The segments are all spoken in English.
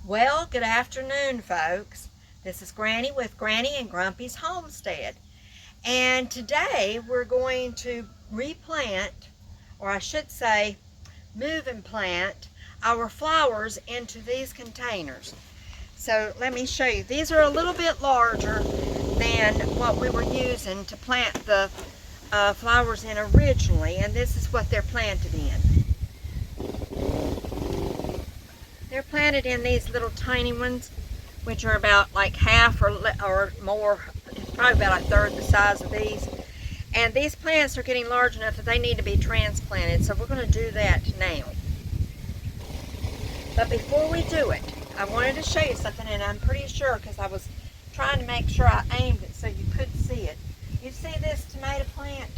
Well, good afternoon, folks. This is Granny with Granny and Grumpy's Homestead. And today we're going to replant, or I should say, move and plant our flowers into these containers. So let me show you. These are a little bit larger than what we were using to plant the flowers in originally, and this is what they're planted in. They're planted in these little tiny ones, which are about like half or more, probably about a third the size of these. And these plants are getting large enough that they need to be transplanted, so we're going to do that now. But before we do it, I wanted to show you something, and I'm pretty sure because I was trying to make sure I aimed it so you could see it. You see this tomato plant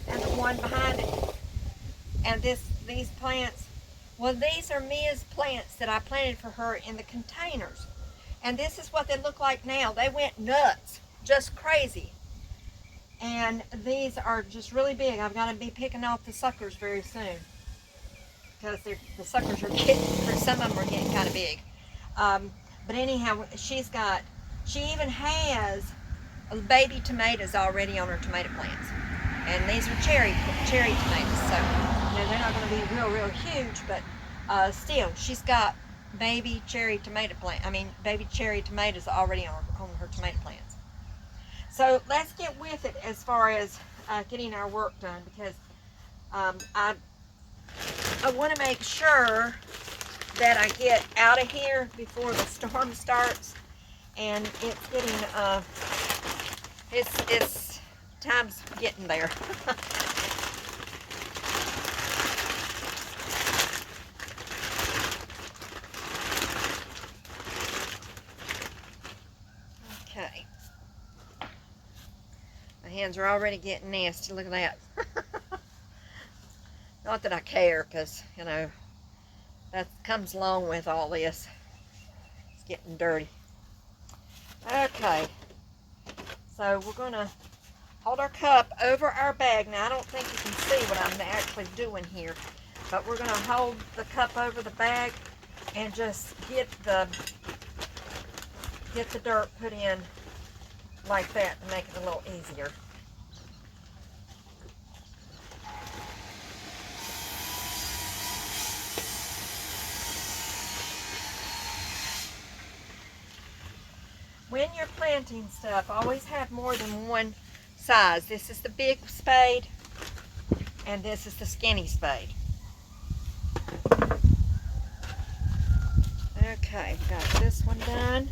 and the one behind it, and these plants? Well, these are Mia's plants that I planted for her in the containers. And this is what they look like now. They went nuts, just crazy. And these are just really big. I'm going to be picking off the suckers very soon, because the suckers are getting, some of them are getting kind of big. But anyhow, she even has baby tomatoes already on her tomato plants. And these are cherry tomatoes, so they're not going to be real huge, but still, she's got baby cherry tomatoes already on her tomato plants. So let's get with it as far as getting our work done, because I want to make sure that I get out of here before the storm starts, and it's getting it's time's getting there. Okay. My hands are already getting nasty. Look at that. Not that I care, because, that comes along with all this. It's getting dirty. Okay. So we're going to hold our cup over our bag. Now, I don't think you can see what I'm actually doing here, but we're going to hold the cup over the bag and just get the dirt put in like that to make it a little easier. When you're planting stuff, always have more than one size. This is the big spade, and this is the skinny spade. Okay, we got this one done.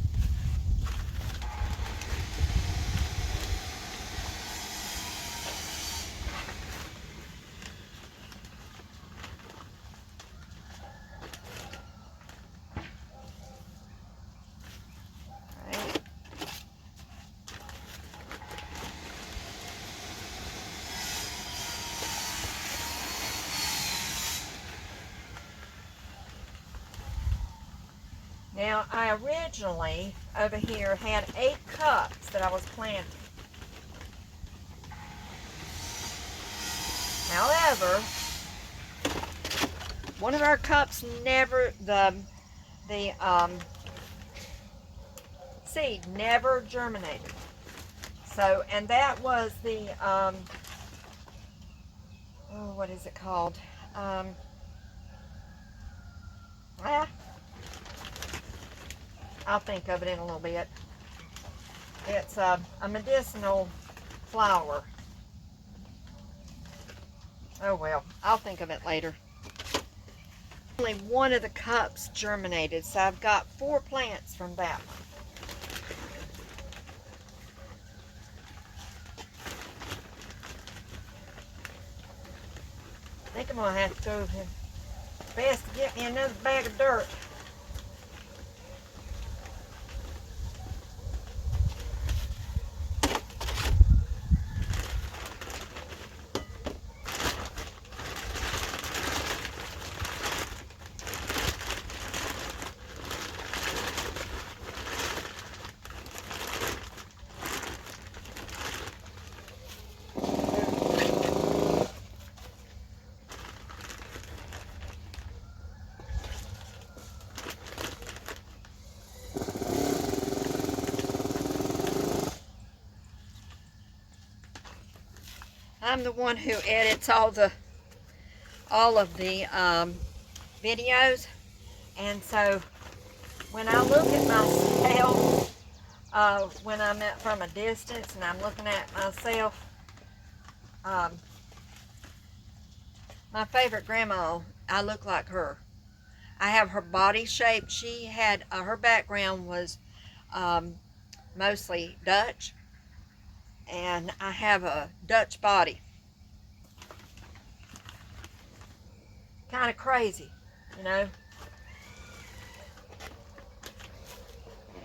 Now, I originally, over here, had 8 cups that I was planting. However, one of our cups never, the seed never germinated. So, and that was the, what is it called? I'll think of it in a little bit. It's a medicinal flower. Oh well, I'll think of it later. Only one of the cups germinated, so I've got 4 plants from that one. I think I'm going to have to go best to get me another bag of dirt. I'm the one who edits all of the videos, and so when I look at myself, when I'm from a distance and I'm looking at myself, my favorite grandma, I look like her. I have her body shape. She had, her background was mostly Dutch, and I have a Dutch body. Kind of crazy, you know,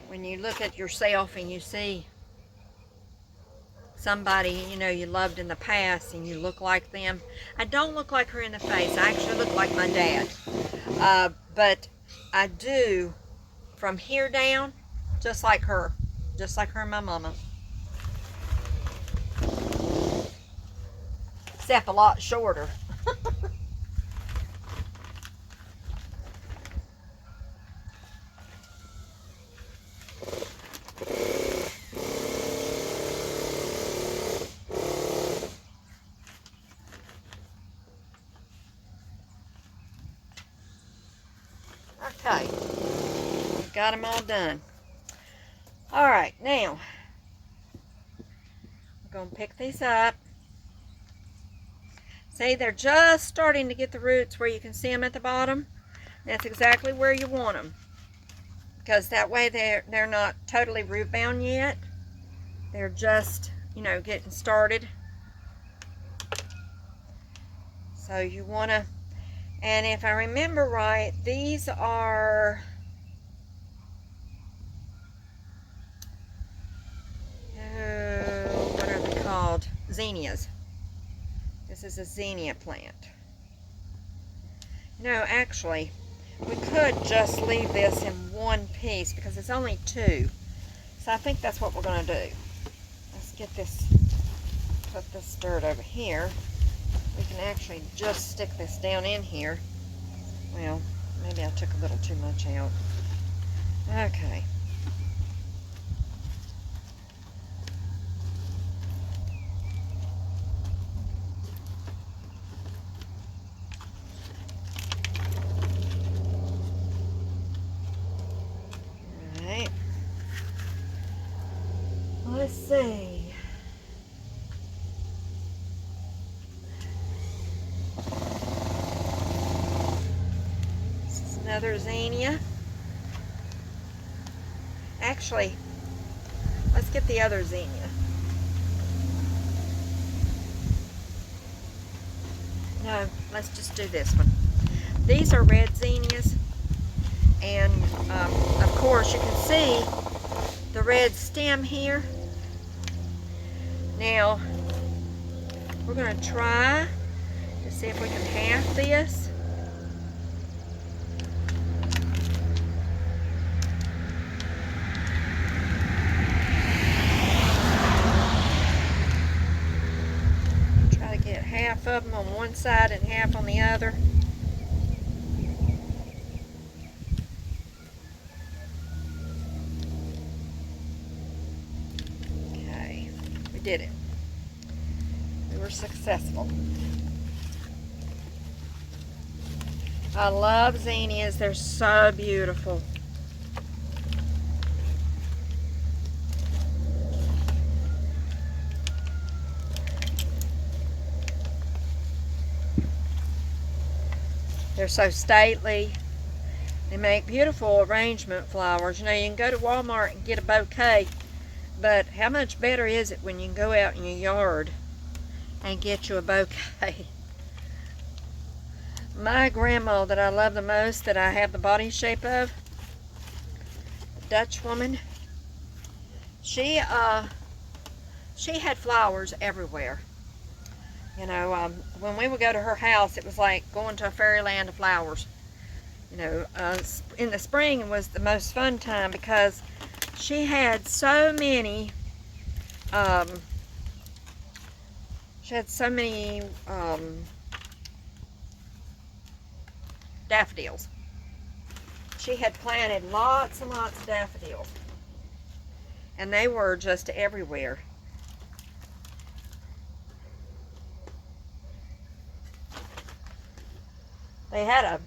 when you look at yourself and you see somebody, you know, you loved in the past and you look like them. I don't look like her in the face. I actually look like my dad. But I do from here down, just like her and my mama. Except a lot shorter. Okay, got them all done. All right, now we're going to pick these up. See, they're just starting to get the roots where you can see them at the bottom. That's exactly where you want them, because that way they're not totally root bound yet. They're just, you know, getting started. So you want to, and if I remember right, these are, what are they called? Zinnias. This is a zinnia plant. You know, actually, we could just leave this in one piece because it's only two. So I think that's what we're going to do. Let's get this, put this dirt over here. We can actually just stick this down in here. Well, maybe I took a little too much out. Okay. Alright. Let's see. This is another zinnia. Actually, let's get the other zinnia. No, let's just do this one. These are red zinnias, and of course you can see the red stem here. Now we're going to try to see if we can half this. Half of them on one side and half on the other. Okay, we did it. We were successful. I love zinnias. They're so beautiful. They're so stately. They make beautiful arrangement flowers. You know, you can go to Walmart and get a bouquet, but how much better is it when you can go out in your yard and get you a bouquet? My grandma that I love the most, that I have the body shape of, the Dutch woman, she had flowers everywhere. You know, when we would go to her house, it was like going to a fairyland of flowers. You know, in the spring was the most fun time because she had so many, daffodils. She had planted lots and lots of daffodils, and they were just everywhere. they had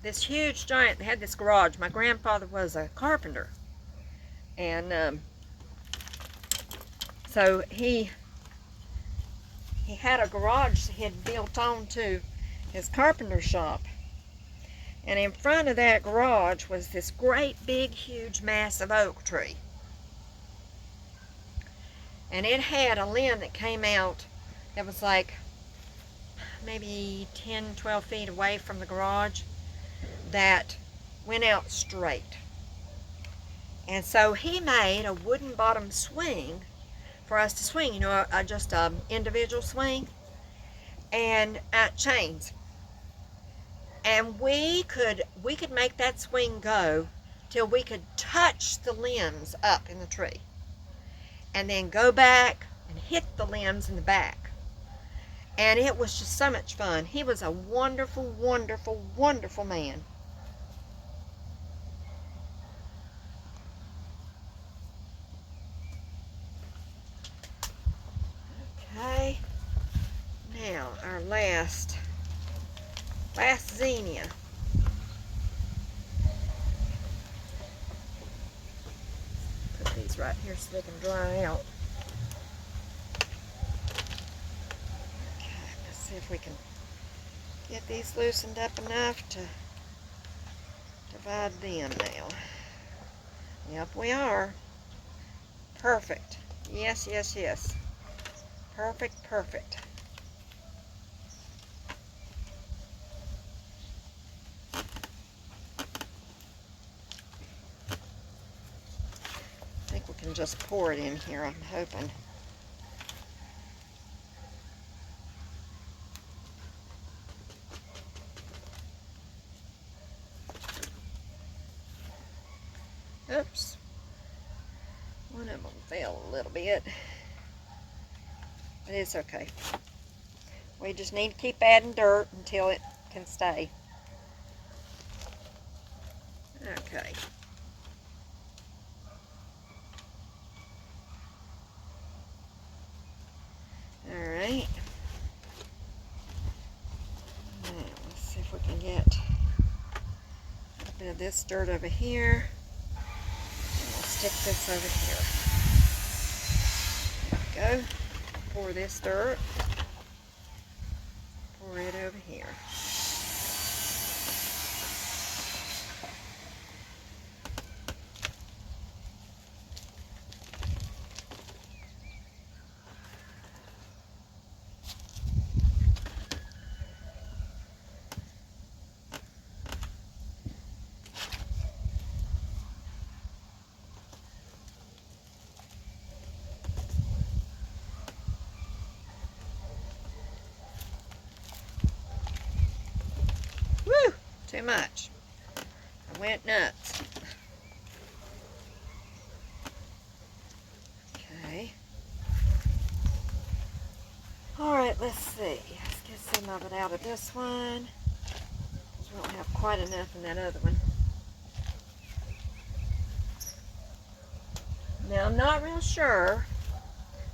this huge giant, they had this garage. My grandfather was a carpenter. And so he had a garage he had built onto his carpenter shop. And in front of that garage was this great big huge massive oak tree. And it had a limb that came out that was like maybe 10, 12 feet away from the garage that went out straight. And so he made a wooden bottom swing for us to swing, you know, just an individual swing, and chains. And we could make that swing go till we could touch the limbs up in the tree, and then go back and hit the limbs in the back. And it was just so much fun. He was a wonderful, wonderful, wonderful man. Okay, now our last zinnia. Put these right here so they can dry out. Okay, let's see if we can get these loosened up enough to divide them now. Yep, we are. Perfect. Yes, yes, yes. Perfect, perfect. I think we can just pour it in here, I'm hoping. Oops. One of them fell a little bit. But it's okay. We just need to keep adding dirt until it can stay. Okay. Alright. Now, let's see if we can get a little bit of this dirt over here. And we'll stick this over here. There we go. Pour this dirt. Pour it over here. Too much. I went nuts. Okay. Alright, let's see. Let's get some of it out of this one. We don't have quite enough in that other one. Now, I'm not real sure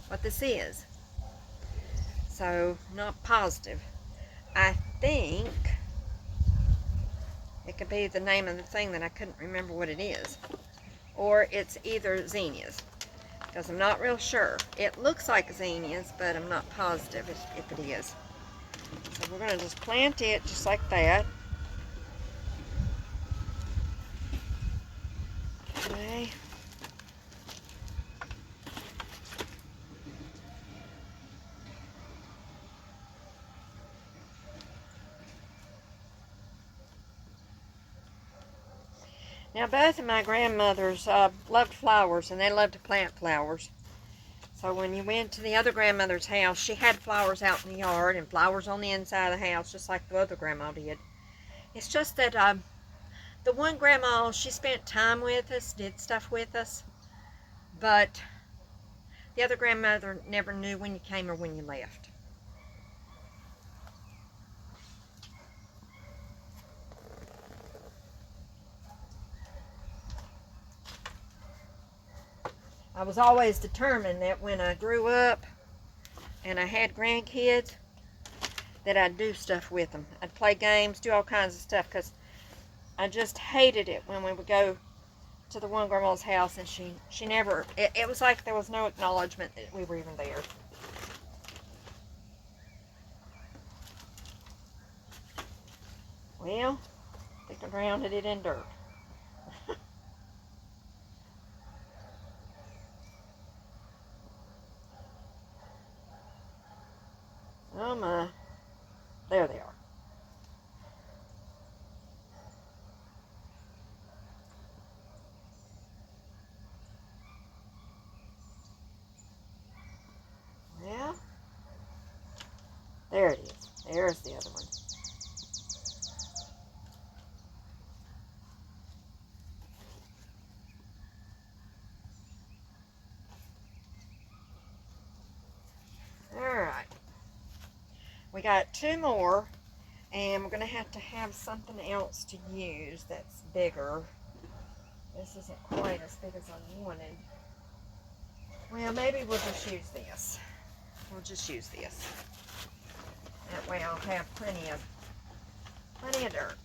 what this is. So, not positive. I think it could be the name of the thing that I couldn't remember what it is. Or it's either Zinnias. Because I'm not real sure. It looks like Zinnias, but I'm not positive if it is. So we're going to just plant it just like that. Okay. Now, both of my grandmothers loved flowers, and they loved to plant flowers. So when you went to the other grandmother's house, she had flowers out in the yard and flowers on the inside of the house, just like the other grandma did. It's just that the one grandma, she spent time with us, did stuff with us, but the other grandmother never knew when you came or when you left. I was always determined that when I grew up and I had grandkids, that I'd do stuff with them. I'd play games, do all kinds of stuff, because I just hated it when we would go to the one grandma's house and she never, it was like there was no acknowledgement that we were even there. Well, I think I drowned it in dirt. Oh my, there they are. Well, there it is. There's the other one. Alright. We got 2 more, and we're going to have something else to use that's bigger. This isn't quite as big as I wanted. Well, maybe we'll just use this. We'll just use this. That way I'll have plenty of dirt.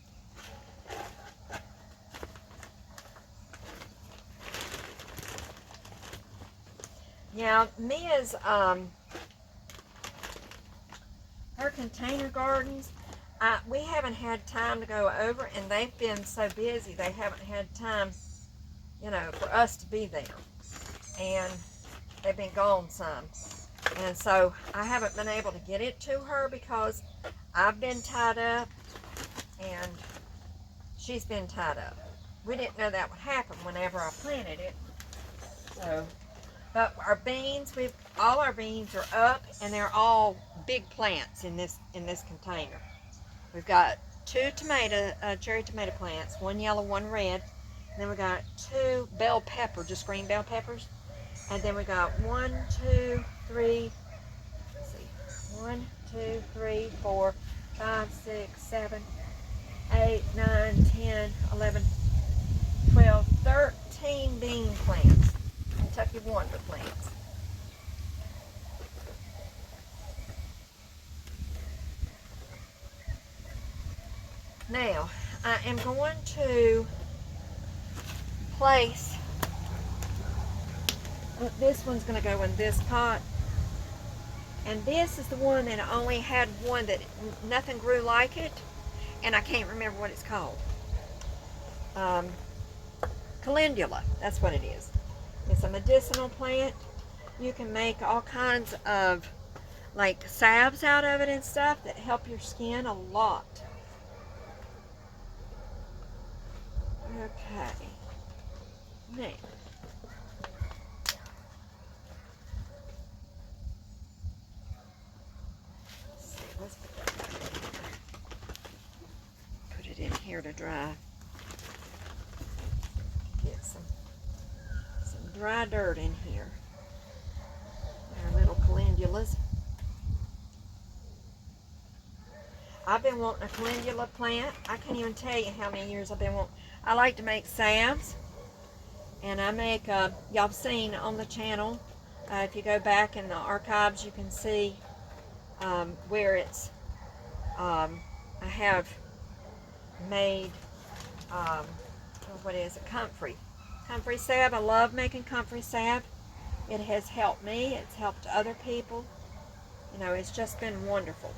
Now, Mia's, her container gardens, we haven't had time to go over, and they've been so busy, they haven't had time, you know, for us to be there. And they've been gone some. And so I haven't been able to get it to her because I've been tied up and she's been tied up. We didn't know that would happen whenever I planted it. So, but our beans, all our beans are up, and they're all big plants in this container. We've got 2 cherry tomato plants, 1 yellow, 1 red. And then we got 2 bell pepper, just green bell peppers. And then we got 1, 2, 3, let's see, 1, 2, 3, 4, 5, 6, 7, 8, 9, 10, 11, 12, 13 bean plants. Kentucky Wonder plants. Now, I am going to place, this one's going to go in this pot, and this is the one that I only had one that nothing grew like it, and I can't remember what it's called. Calendula, that's what it is. It's a medicinal plant. You can make all kinds of like salves out of it and stuff that help your skin a lot. Okay. Now, let's put it in here to dry. Get some dry dirt in here. Our little calendulas. I've been wanting a calendula plant. I can't even tell you how many years I've been wanting. I like to make salves, and I make, y'all have seen on the channel, if you go back in the archives, you can see where it's, I have made, what is it, comfrey salve. I love making comfrey salve. It has helped me. It's helped other people. You know, it's just been wonderful.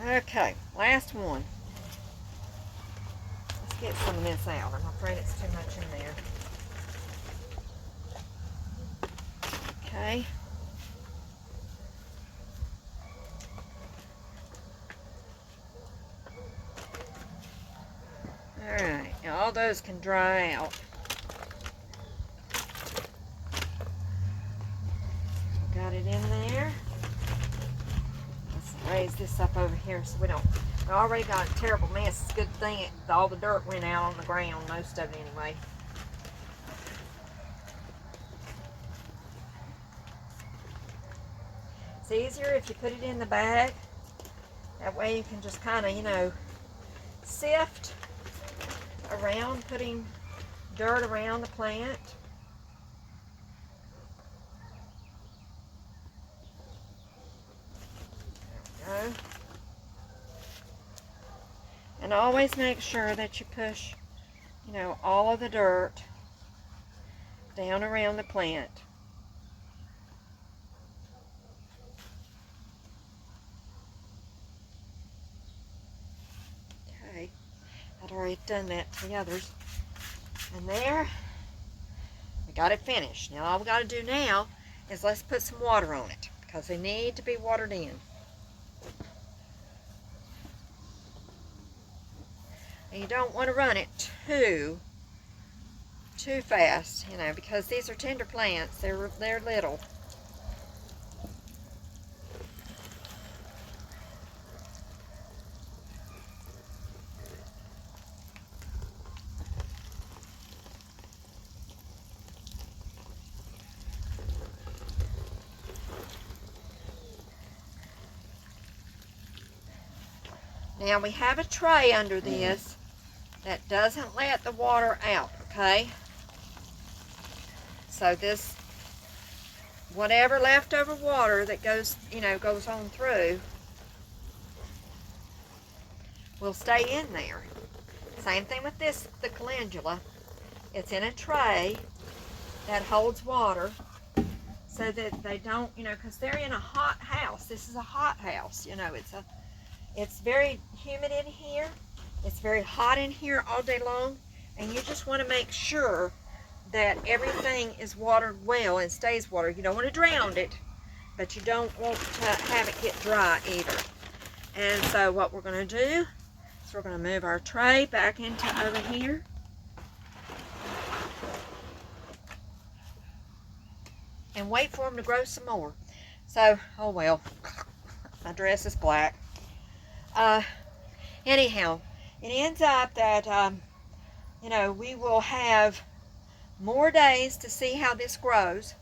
Okay, last one. Let's get some of this out. I'm afraid it's too much in there. Okay. Alright, now all those can dry out. Got it in there. Let's raise this up over here so we don't, we already got a terrible mess. It's a good thing all the dirt went out on the ground, most of it anyway. It's easier if you put it in the bag. That way you can just kind of, you know, sift around, putting dirt around the plant. And always make sure that you push, you know, all of the dirt down around the plant. Okay, I'd already done that to the others. And there, we got it finished. Now all we got to do now is let's put some water on it because they need to be watered in. And you don't want to run it too fast, you know, because these are tender plants. They're little. Now we have a tray under this that doesn't let the water out, okay? So this, whatever leftover water that goes, you know, goes on through will stay in there. Same thing with this, the calendula. It's in a tray that holds water so that they don't, you know, because they're in a hot house. This is a hot house, you know, it's very humid in here. It's very hot in here all day long, and you just want to make sure that everything is watered well and stays watered. You don't want to drown it, but you don't want to have it get dry either. And so what we're going to do is we're going to move our tray back into over here. And wait for them to grow some more. So, oh well, my dress is black. Anyhow, it ends up that, you know, we will have more days to see how this grows.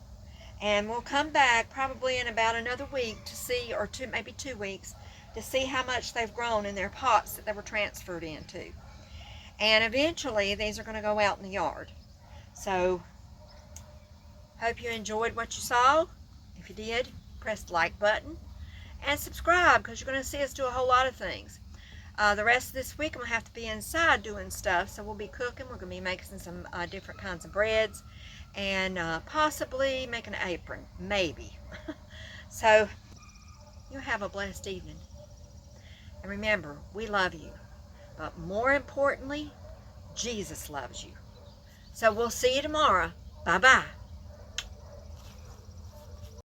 And we'll come back probably in about another week to see, or maybe 2 weeks, to see how much they've grown in their pots that they were transferred into. And eventually, these are going to go out in the yard. So, hope you enjoyed what you saw. If you did, press the like button and subscribe, because you're going to see us do a whole lot of things. The rest of this week I'm going to have to be inside doing stuff, so we'll be cooking. We're going to be making some different kinds of breads and possibly make an apron, maybe. So you have a blessed evening. And remember, we love you, but more importantly, Jesus loves you. So we'll see you tomorrow. Bye-bye.